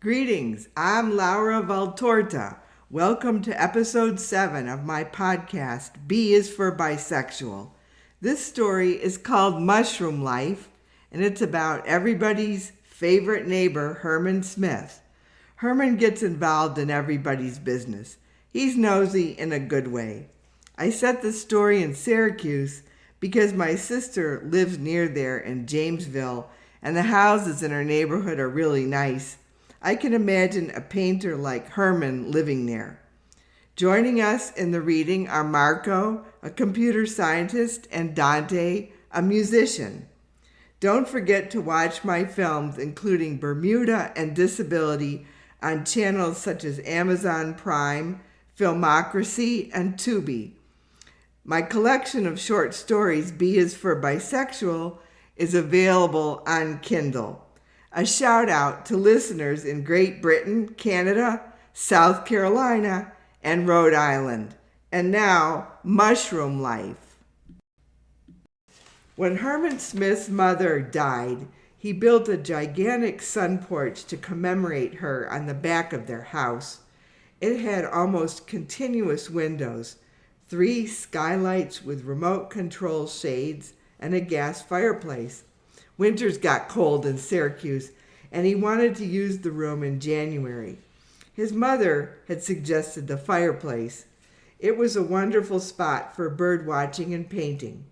Greetings, I'm Laura Valtorta. Welcome to episode 7 of my podcast, B is for Bisexual. This story is called Mushroom Life, and it's about everybody's favorite neighbor, Herman Smith. Herman gets involved in everybody's business. He's nosy in a good way. I set the story in Syracuse because my sister lives near there in Jamesville, and the houses in our neighborhood are really nice. I can imagine a painter like Herman living there. Joining us in the reading are Marco, a computer scientist, and Dante, a musician. Don't forget to watch my films, including Bermuda and Disability, on channels such as Amazon Prime, Filmocracy, and Tubi. My collection of short stories, B is for Bisexual, is available on Kindle. A shout out to listeners in Great Britain, Canada, South Carolina, and Rhode Island. And now, Mushroom Life. When Herman Smith's mother died, he built a gigantic sun porch to commemorate her on the back of their house. It had almost continuous windows, 3 skylights with remote control shades, and a gas fireplace. Winters got cold in Syracuse, and he wanted to use the room in January. His mother had suggested the fireplace. It was a wonderful spot for bird watching and painting.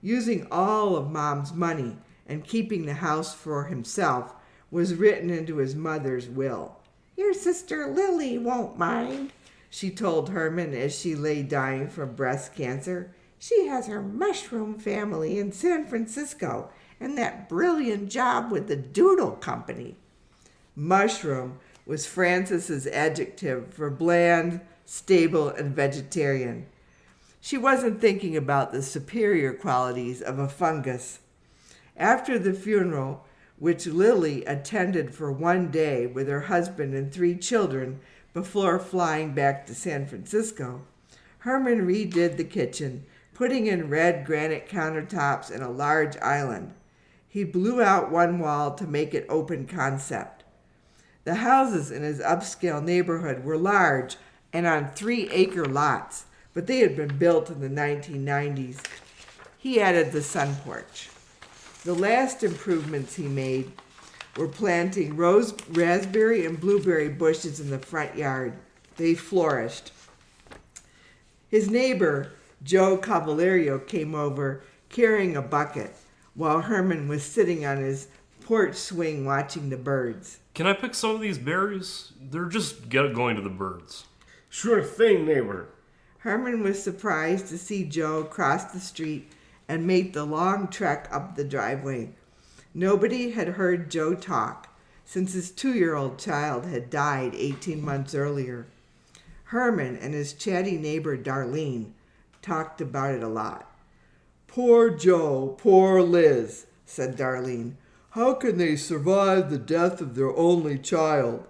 Using all of Mom's money and keeping the house for himself was written into his mother's will. "Your sister Lily won't mind," she told Herman as she lay dying from breast cancer. "She has her mushroom family in San Francisco and that brilliant job with the Doodle Company." Mushroom was Frances's adjective for bland, stable, and vegetarian. She wasn't thinking about the superior qualities of a fungus. After the funeral, which Lily attended for one day with her husband and 3 children before flying back to San Francisco, Herman redid the kitchen, putting in red granite countertops and a large island. He blew out one wall to make it open concept. The houses in his upscale neighborhood were large and on 3-acre lots, but they had been built in the 1990s. He added the sun porch. The last improvements he made were planting raspberry and blueberry bushes in the front yard. They flourished. His neighbor, Joe Cavallerio, came over carrying a bucket, while Herman was sitting on his porch swing watching the birds. "Can I pick some of these berries? They're just going to the birds." "Sure thing, neighbor." Herman was surprised to see Joe cross the street and make the long trek up the driveway. Nobody had heard Joe talk since his 2-year-old child had died 18 months earlier. Herman and his chatty neighbor Darlene talked about it a lot. "Poor Joe, poor Liz," said Darlene. "How can they survive the death of their only child?"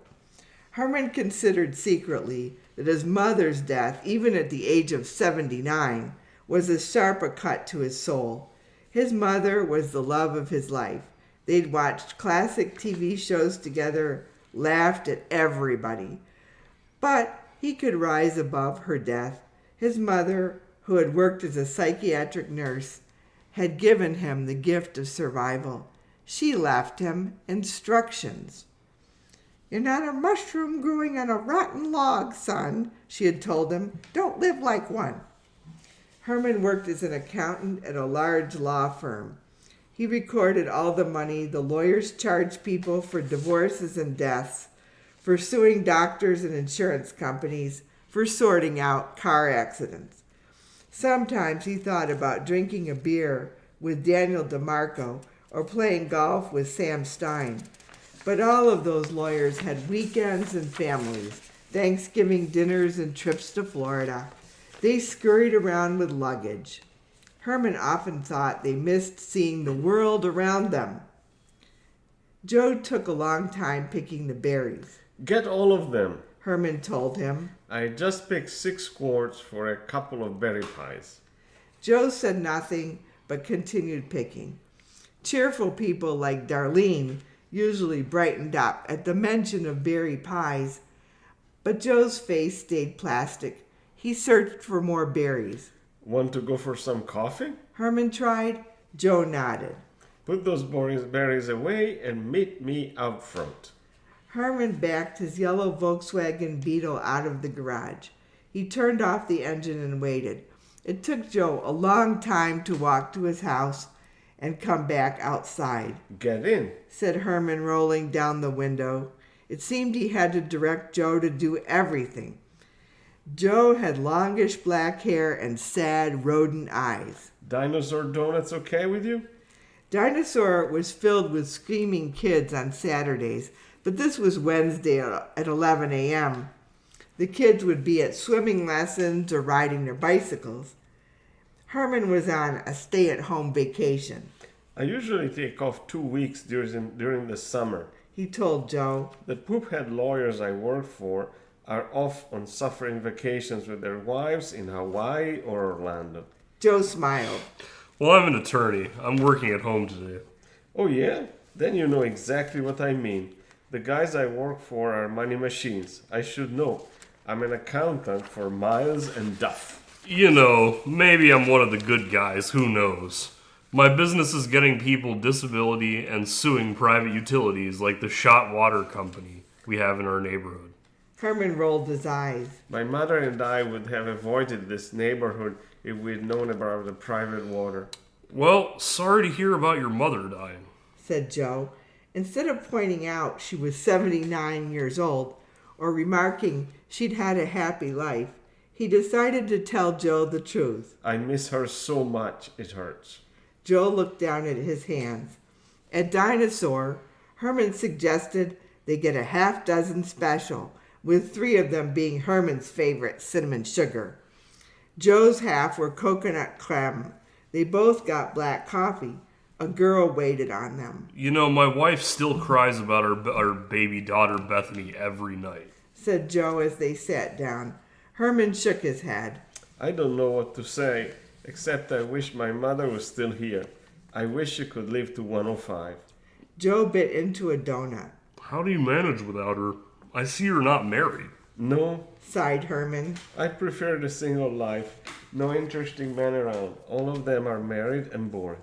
Herman considered secretly that his mother's death, even at the age of 79, was as sharp a cut to his soul. His mother was the love of his life. They'd watched classic TV shows together, laughed at everybody. But he could rise above her death. His mother, who had worked as a psychiatric nurse, had given him the gift of survival. She left him instructions. "You're not a mushroom growing on a rotten log, son," she had told him. "Don't live like one." Herman worked as an accountant at a large law firm. He recorded all the money the lawyers charged people for divorces and deaths, for suing doctors and insurance companies, for sorting out car accidents. Sometimes he thought about drinking a beer with Daniel DeMarco or playing golf with Sam Stein. But all of those lawyers had weekends and families, Thanksgiving dinners and trips to Florida. They scurried around with luggage. Herman often thought they missed seeing the world around them. Joe took a long time picking the berries. "Get all of them," Herman told him. "I just picked 6 quarts for a couple of berry pies." Joe said nothing but continued picking. Cheerful people like Darlene usually brightened up at the mention of berry pies, but Joe's face stayed plastic. He searched for more berries. Want to go for some coffee? Herman tried. Joe nodded. Put those berries away and meet me out front. Herman backed his yellow Volkswagen Beetle out of the garage. He turned off the engine and waited. It took Joe a long time to walk to his house and come back outside. Get in, said Herman, rolling down the window. It seemed he had to direct Joe to do everything. Joe had longish black hair and sad, rodent eyes. Dinosaur donuts okay with you? Dinosaur was filled with screaming kids on Saturdays, but this was Wednesday at 11 a.m. The kids would be at swimming lessons or riding their bicycles. Herman was on a stay-at-home vacation. I usually take off 2 weeks during the summer. He told Joe. The poophead lawyers I work for are off on suffering vacations with their wives in Hawaii or Orlando. Joe smiled. Well, I'm an attorney. I'm working at home today. Oh yeah? Then you know exactly what I mean. The guys I work for are money machines. I should know. I'm an accountant for Miles and Duff. You know, maybe I'm one of the good guys. Who knows? My business is getting people disability and suing private utilities like the Shot Water Company we have in our neighborhood. Herman rolled his eyes. My mother and I would have avoided this neighborhood if we'd known about the private water. Well, sorry to hear about your mother dying, said Joe. Instead of pointing out she was 79 years old or remarking she'd had a happy life, he decided to tell Joe the truth. I miss her so much, it hurts. Joe looked down at his hands. At Dinosaur, Herman suggested they get a half-dozen special, with 3 of them being Herman's favorite, cinnamon sugar. Joe's half were coconut creme. They both got black coffee. A girl waited on them. You know, my wife still cries about our baby daughter Bethany every night, said Joe as they sat down. Herman shook his head. I don't know what to say, except I wish my mother was still here. I wish she could live to 105. Joe bit into a donut. How do you manage without her? I see you're not married. No, sighed Herman. I prefer the single life. No interesting men around. All of them are married and boring.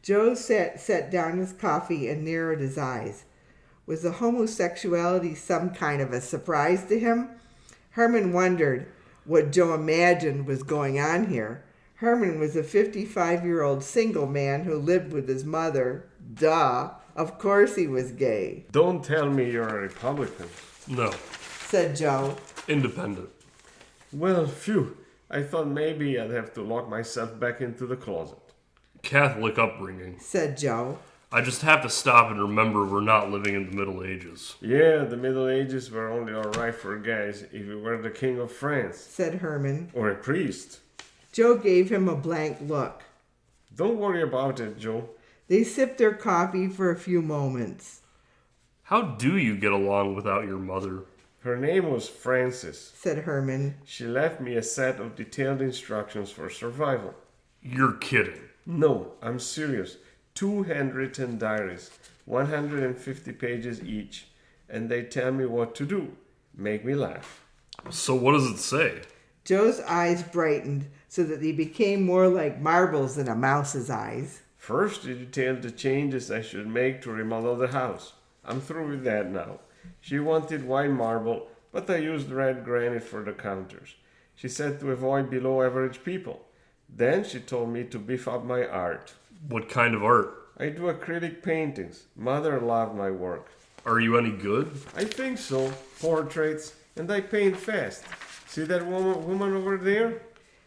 Joe set down his coffee and narrowed his eyes. Was the homosexuality some kind of a surprise to him? Herman wondered what Joe imagined was going on here. Herman was a 55-year-old single man who lived with his mother. Duh. Of course he was gay. Don't tell me you're a Republican. No. Said Joe. Independent. Well, phew. I thought maybe I'd have to lock myself back into the closet. Catholic upbringing. Said Joe. I just have to stop and remember we're not living in the Middle Ages. Yeah, the Middle Ages were only alright for guys if you were the king of France. Said Herman. Or a priest. Joe gave him a blank look. Don't worry about it, Joe. They sipped their coffee for a few moments. How do you get along without your mother? Her name was Frances, said Herman. She left me a set of detailed instructions for survival. You're kidding. No, I'm serious. 2 handwritten diaries, 150 pages each, and they tell me what to do. Make me laugh. So what does it say? Joe's eyes brightened so that they became more like marbles than a mouse's eyes. First, it detailed the changes I should make to remodel the house. I'm through with that now. She wanted white marble, but I used red granite for the counters. She said to avoid below average people. Then she told me to beef up my art. What kind of art? I do acrylic paintings. Mother loved my work. Are you any good? I think so. Portraits, and I paint fast. See that woman over there?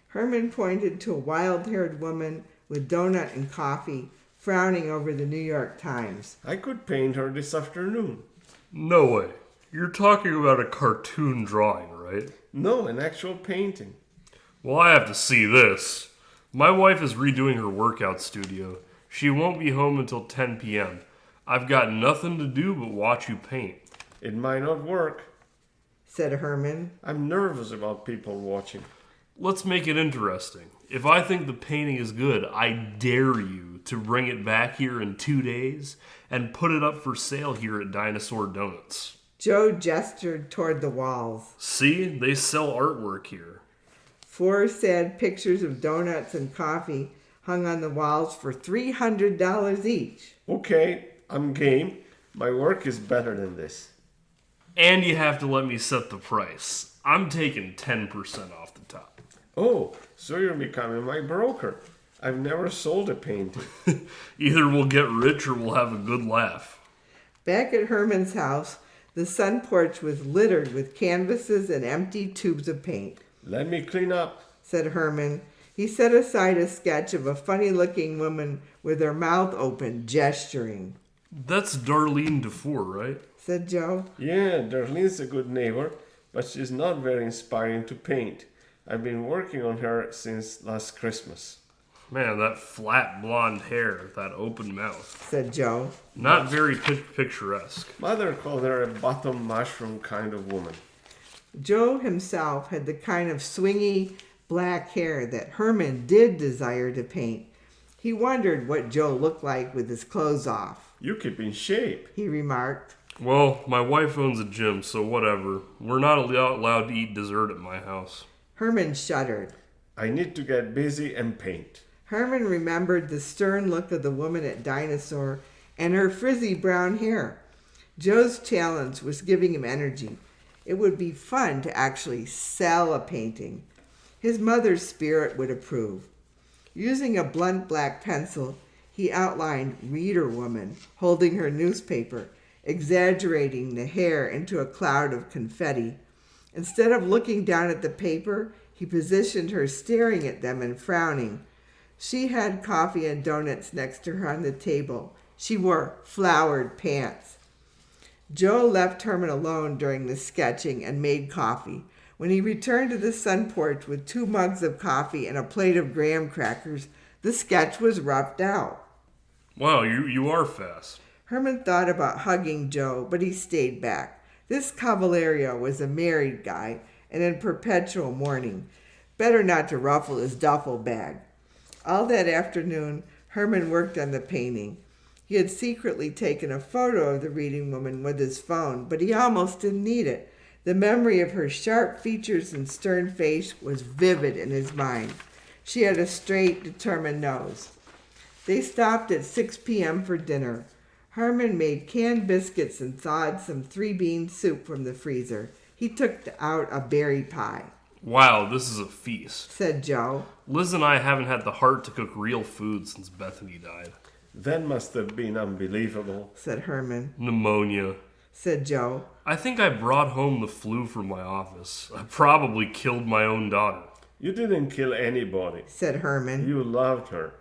Herman pointed to a wild-haired woman with donut and coffee, frowning over the New York Times. I could paint her this afternoon. No way. You're talking about a cartoon drawing, right? No, an actual painting. Well, I have to see this. My wife is redoing her workout studio. She won't be home until 10 p.m. I've got nothing to do but watch you paint. It might not work, said Herman. I'm nervous about people watching. Let's make it interesting. If I think the painting is good, I dare you to bring it back here in 2 days and put it up for sale here at Dinosaur Donuts. Joe gestured toward the walls. See, they sell artwork here. 4 sad pictures of donuts and coffee hung on the walls for $300 each. Okay, I'm game. My work is better than this. And you have to let me set the price. I'm taking 10% off the top. Oh, so you're becoming my broker. I've never sold a painting. Either we'll get rich or we'll have a good laugh. Back at Herman's house, the sun porch was littered with canvases and empty tubes of paint. Let me clean up, said Herman. He set aside a sketch of a funny-looking woman with her mouth open, gesturing. That's Darlene Dufour, right? Said Joe. Yeah, Darlene's a good neighbor, but she's not very inspiring to paint. I've been working on her since last Christmas. Man, that flat blonde hair, that open mouth. Said Joe. Not very picturesque. Mother called her a bottom mushroom kind of woman. Joe himself had the kind of swingy black hair that Herman did desire to paint. He wondered what Joe looked like with his clothes off. You keep in shape, he remarked. Well, my wife owns a gym, so whatever. We're not allowed to eat dessert at my house. Herman shuddered. I need to get busy and paint. Herman remembered the stern look of the woman at Dinosaur and her frizzy brown hair. Joe's challenge was giving him energy. It would be fun to actually sell a painting. His mother's spirit would approve. Using a blunt black pencil, he outlined Reader Woman holding her newspaper, exaggerating the hair into a cloud of confetti. Instead of looking down at the paper, he positioned her staring at them and frowning. She had coffee and donuts next to her on the table. She wore flowered pants. Joe left Herman alone during the sketching and made coffee. When he returned to the sun porch with 2 mugs of coffee and a plate of graham crackers, the sketch was roughed out. Wow, you are fast. Herman thought about hugging Joe, but he stayed back. This Cavallerio was a married guy and in perpetual mourning. Better not to ruffle his duffel bag. All that afternoon, Herman worked on the painting. He had secretly taken a photo of the reading woman with his phone, but he almost didn't need it. The memory of her sharp features and stern face was vivid in his mind. She had a straight, determined nose. They stopped at 6 p.m. for dinner. Herman made canned biscuits and thawed some 3-bean soup from the freezer. He took out a berry pie. Wow, this is a feast, said Joe. Liz and I haven't had the heart to cook real food since Bethany died. That must have been unbelievable, said Herman. Pneumonia, said Joe. I think I brought home the flu from my office. I probably killed my own daughter. You didn't kill anybody, said Herman. You loved her.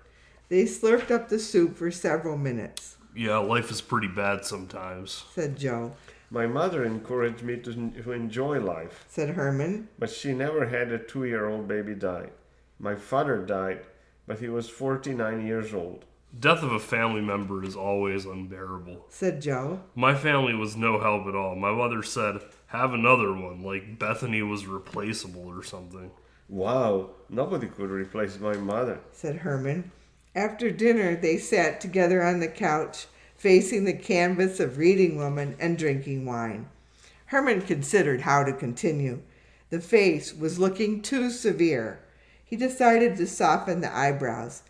They slurped up the soup for several minutes. Yeah, life is pretty bad sometimes, said Joe. My mother encouraged me to enjoy life, said Herman. But she never had a 2-year-old baby die. My father died, but he was 49 years old. Death of a family member is always unbearable, said Joe. My family was no help at all. My mother said, have another one, like Bethany was replaceable or something. Wow, nobody could replace my mother, said Herman. After dinner, they sat together on the couch, facing the canvas of Reading Woman and drinking wine. Herman considered how to continue. The face was looking too severe. He decided to soften the eyebrows.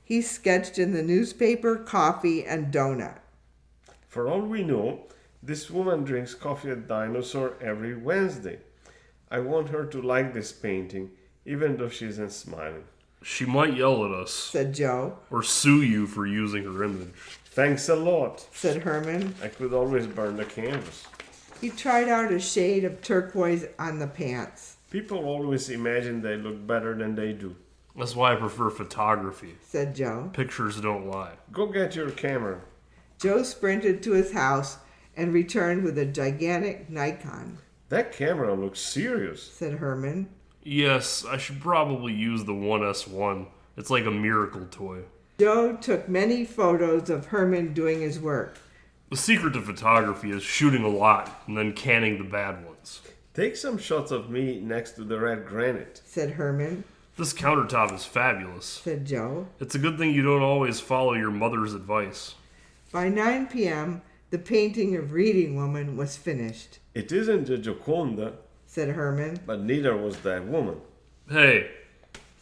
He sketched in the newspaper, coffee, and donut. For all we know, this woman drinks coffee at Dinosaur every Wednesday. I want her to like this painting, even though she isn't smiling. She might yell at us, said Joe. Or sue you for using her image. Thanks a lot, said Herman. I could always burn the canvas. He tried out a shade of turquoise on the pants. People always imagine they look better than they do. That's why I prefer photography, said Joe. Pictures don't lie. Go get your camera. Joe sprinted to his house and returned with a gigantic Nikon. That camera looks serious, said Herman. Yes, I should probably use the 1S1. It's like a miracle toy. Joe took many photos of Herman doing his work. The secret to photography is shooting a lot and then canning the bad ones. Take some shots of me next to the red granite, said Herman. This countertop is fabulous, said Joe. It's a good thing you don't always follow your mother's advice. By 9 p.m., the painting of Reading Woman was finished. It isn't a Gioconda, said Herman. but neither was that woman. Hey,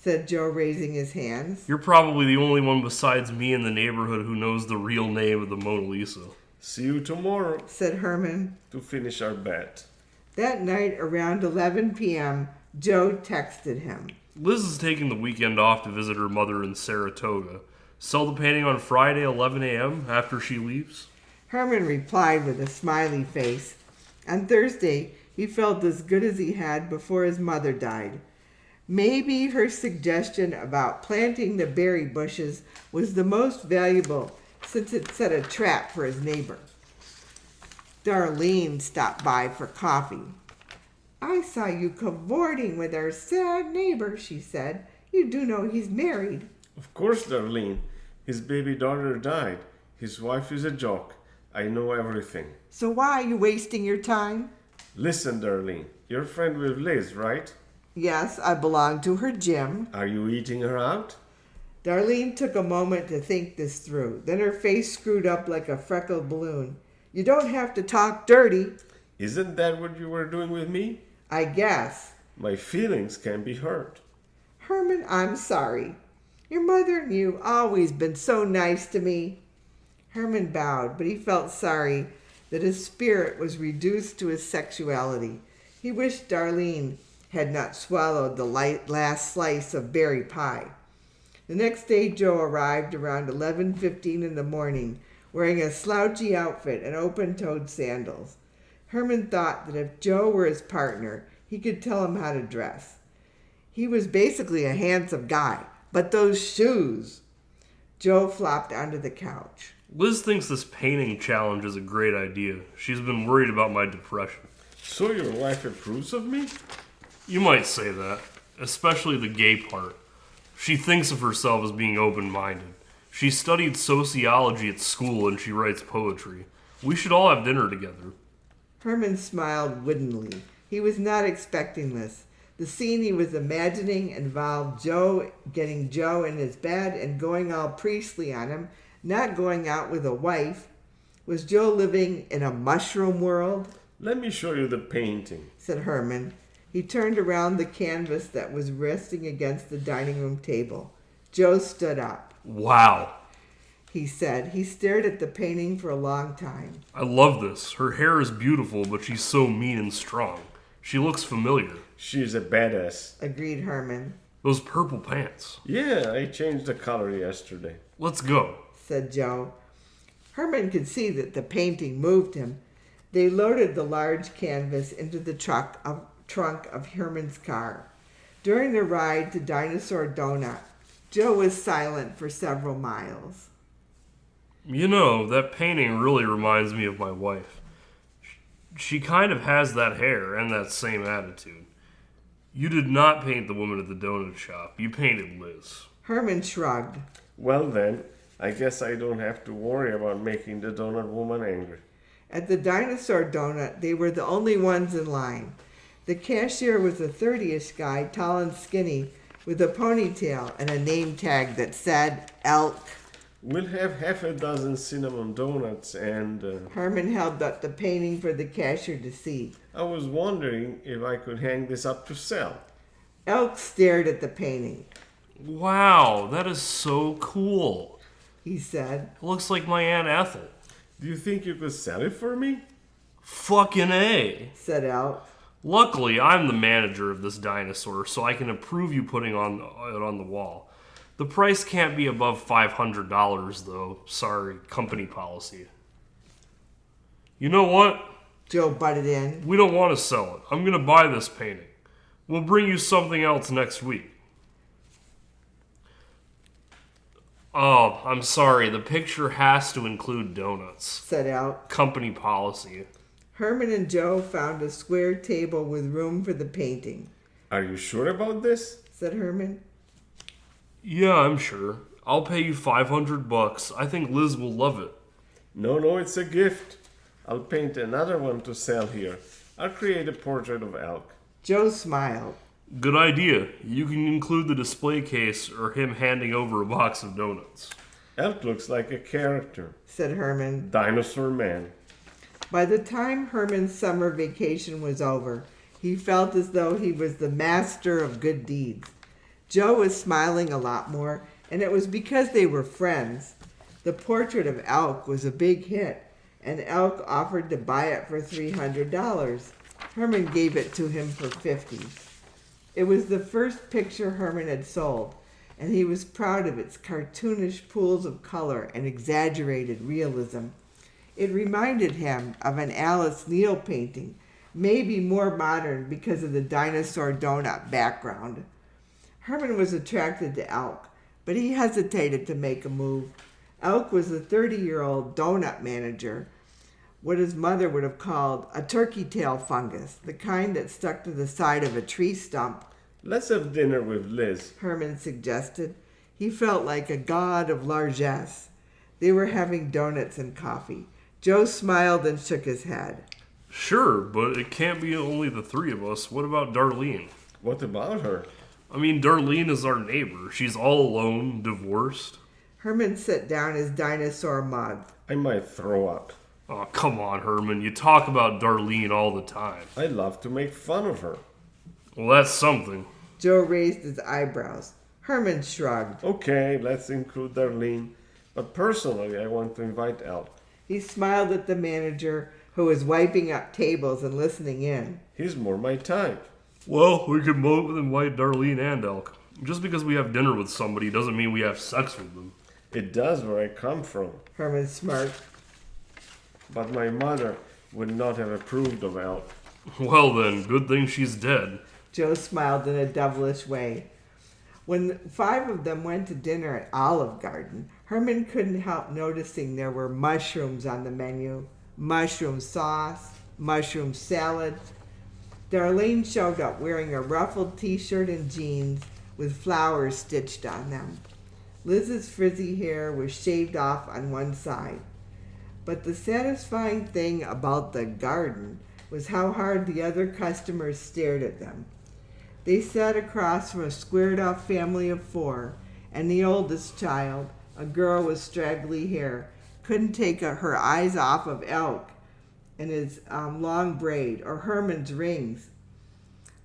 said Joe, raising his hands. you're probably the only one besides me in the neighborhood who knows the real name of the Mona Lisa. See you tomorrow, said Herman. to finish our bet. That night, around 11 p.m., Joe texted him. Liz is taking the weekend off to visit her mother in Saratoga. Sell the painting on Friday, 11 a.m. after she leaves? Herman replied with a smiley face. On Thursday, he felt as good as he had before his mother died. Maybe her suggestion about planting the berry bushes was the most valuable, since it set a trap for his neighbor. Darlene stopped by for coffee. I saw you cavorting with our sad neighbor, she said. You do know he's married. Of course, Darlene. His baby daughter died. His wife is a joke. I know everything. So why are you wasting your time? Listen, Darlene. You're a friend with Liz, right? Yes, I belong to her gym. Are you eating her out? Darlene took a moment to think this through. Then her face screwed up like a freckled balloon. You don't have to talk dirty. Isn't that what you were doing with me? I guess. My feelings can be hurt. Herman, I'm sorry. Your mother and you always been so nice to me. Herman bowed, but he felt sorry that his spirit was reduced to his sexuality. He wished Darlene had not swallowed the last slice of berry pie. The next day, Joe arrived around 11:15 in the morning, wearing a slouchy outfit and open-toed sandals. Herman thought that if Joe were his partner, he could tell him how to dress. He was basically a handsome guy, but those shoes! Joe flopped onto the couch. Liz thinks this painting challenge is a great idea. She's been worried about my depression. So your wife approves of me? You might say that, especially the gay part. She thinks of herself as being open-minded. She studied sociology at school and she writes poetry. We should all have dinner together. Herman smiled woodenly. He was not expecting this. The scene he was imagining involved Joe getting Joe in his bed and going all priestly on him, not going out with a wife. Was Joe living in a mushroom world? Let me show you the painting, said Herman. He turned around the canvas that was resting against the dining room table. Joe stood up. Wow, he said. He stared at the painting for a long time. I love this. Her hair is beautiful, but she's so mean and strong. She looks familiar. She's a badass, agreed Herman. Those purple pants. Yeah, I changed the color yesterday. Let's go, said Joe. Herman could see that the painting moved him. They loaded the large canvas into the trunk of Herman's car. During the ride to Dinosaur Donut, Joe was silent for several miles. You know, that painting really reminds me of my wife. She kind of has that hair and that same attitude. You did not paint the woman at the donut shop. You painted Liz. Herman shrugged. Well then, I guess I don't have to worry about making the donut woman angry. At the Dinosaur Donut, they were the only ones in line. The cashier was a 30-ish guy, tall and skinny, with a ponytail and a name tag that said Elk. We'll have half a dozen cinnamon donuts and... Herman held up the painting for the cashier to see. I was wondering if I could hang this up to sell. Elk stared at the painting. Wow, that is so cool, he said. It looks like my Aunt Ethel. Do you think you could sell it for me? Fucking A, said Elk. Luckily, I'm the manager of this dinosaur, so I can approve you putting it on the wall. The price can't be above $500, though. Sorry, company policy. You know what? Joe butted in. We don't want to sell it. I'm going to buy this painting. We'll bring you something else next week. Oh, I'm sorry. The picture has to include donuts, said Elk. Company policy. Herman and Joe found a square table with room for the painting. Are you sure about this? said Herman. Yeah, I'm sure. I'll pay you $500. I think Liz will love it. No, it's a gift. I'll paint another one to sell here. I'll create a portrait of Elk. Joe smiled. Good idea. You can include the display case or him handing over a box of donuts. Elk looks like a character. Said Herman. Dinosaur man. By the time Herman's summer vacation was over, he felt as though he was the master of good deeds. Joe was smiling a lot more, and it was because they were friends. The portrait of Elk was a big hit, and Elk offered to buy it for $300. Herman gave it to him for $50. It was the first picture Herman had sold, and he was proud of its cartoonish pools of color and exaggerated realism. It reminded him of an Alice Neal painting, maybe more modern because of the dinosaur donut background. Herman was attracted to Elk, but he hesitated to make a move. Elk was a 30-year-old donut manager, what his mother would have called a turkey tail fungus, the kind that stuck to the side of a tree stump. Let's have dinner with Liz. Herman suggested. He felt like a god of largesse. They were having donuts and coffee. Joe smiled and shook his head. Sure, but it can't be only the three of us. What about Darlene? What about her? I mean, Darlene is our neighbor. She's all alone, divorced. Herman set down his dinosaur mug. I might throw up. Oh, come on, Herman. You talk about Darlene all the time. I love to make fun of her. Well, that's something. Joe raised his eyebrows. Herman shrugged. Okay, let's include Darlene. But personally, I want to invite Elk. He smiled at the manager, who was wiping up tables and listening in. He's more my type. Well, we could both invite Darlene and Elk. Just because we have dinner with somebody doesn't mean we have sex with them. It does where I come from. Herman smirked. But my mother would not have approved of Elk. Well then, good thing she's dead. Joe smiled in a devilish way. When 5 of them went to dinner at Olive Garden, Herman couldn't help noticing there were mushrooms on the menu. Mushroom sauce, mushroom salad. Darlene showed up wearing a ruffled t-shirt and jeans with flowers stitched on them. Liz's frizzy hair was shaved off on one side. But the satisfying thing about the garden was how hard the other customers stared at them. They sat across from a squared-off family of 4, and the oldest child, a girl with straggly hair, couldn't take her eyes off of Elk and his long braid, or Herman's rings.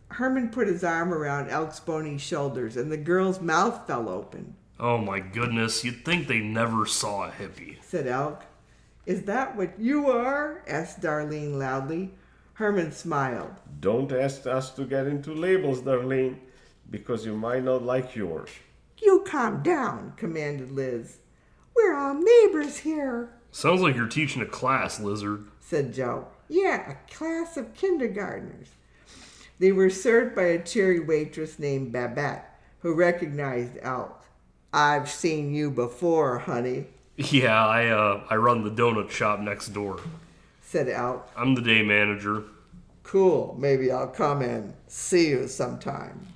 Herman put his arm around Elk's bony shoulders, and the girl's mouth fell open. Oh my goodness, you'd think they never saw a hippie. Said Elk. Is that what you are? Asked Darlene loudly. Herman smiled. Don't ask us to get into labels, Darlene, because you might not like yours. You calm down, commanded Liz. We're all neighbors here, Sounds like you're teaching a class, Lizard. said Joe. Yeah, a class of kindergartners. They were served by a cheery waitress named Babette, who recognized Elk. I've seen you before, honey, Yeah, I run the donut shop next door. said Elk. I'm the day manager. Cool, maybe I'll come and see you sometime.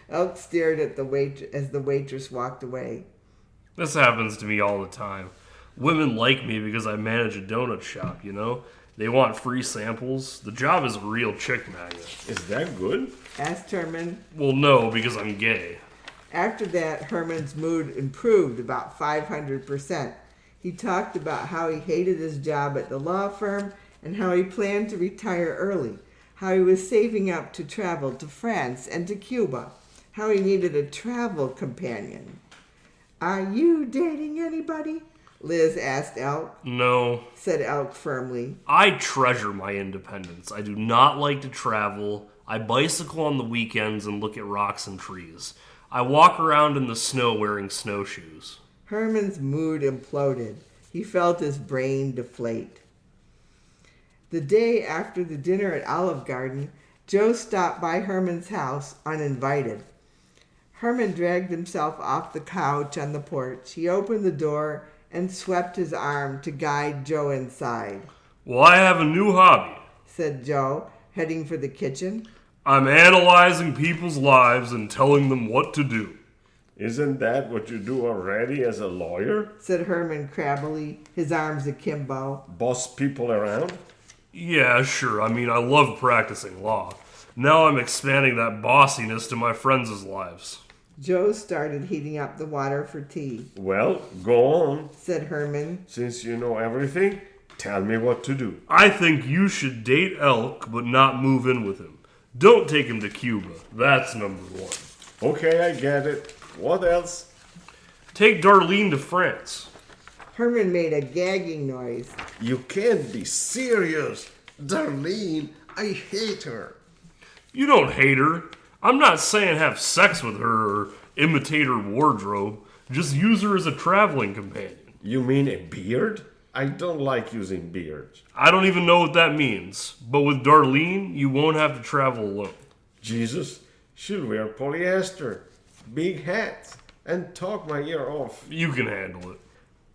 Elk stared at as the waitress walked away. This happens to me all the time. Women like me because I manage a donut shop, you know? They want free samples. The job is a real chick magnet. Is that good? Asked Herman. Well, no, because I'm gay. After that, Herman's mood improved about 500%. He talked about how he hated his job at the law firm and how he planned to retire early, how he was saving up to travel to France and to Cuba, how he needed a travel companion. Are you dating anybody? Liz asked Elk. No. Said Elk firmly. I treasure my independence. I do not like to travel. I bicycle on the weekends and look at rocks and trees. I walk around in the snow wearing snowshoes. Herman's mood imploded. He felt his brain deflate. The day after the dinner at Olive Garden, Joe stopped by Herman's house uninvited. Herman dragged himself off the couch on the porch. He opened the door and swept his arm to guide Joe inside. Well, I have a new hobby, said Joe, heading for the kitchen. I'm analyzing people's lives and telling them what to do. Isn't that what you do already as a lawyer? Said Herman crabbily, his arms akimbo. Boss people around? Yeah, sure. I mean, I love practicing law. Now I'm expanding that bossiness to my friends' lives. Joe started heating up the water for tea. Well, go on. Said Herman. Since you know everything, tell me what to do. I think you should date Elk, but not move in with him. Don't take him to Cuba. That's number one. Okay, I get it. What else? Take Darlene to France. Herman made a gagging noise. You can't be serious. Darlene, I hate her. You don't hate her. I'm not saying have sex with her or imitate her wardrobe. Just use her as a traveling companion. You mean a beard? I don't like using beards. I don't even know what that means. But with Darlene, you won't have to travel alone. Jesus, she'll wear polyester, big hats, and talk my ear off. You can handle it.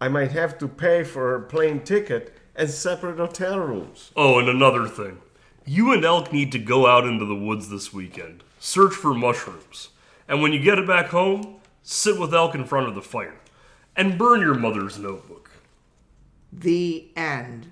I might have to pay for her plane ticket and separate hotel rooms. Oh, and another thing. You and Elk need to go out into the woods this weekend. Search for mushrooms. And when you get it back home, sit with Elk in front of the fire. And burn your mother's notebook. The end.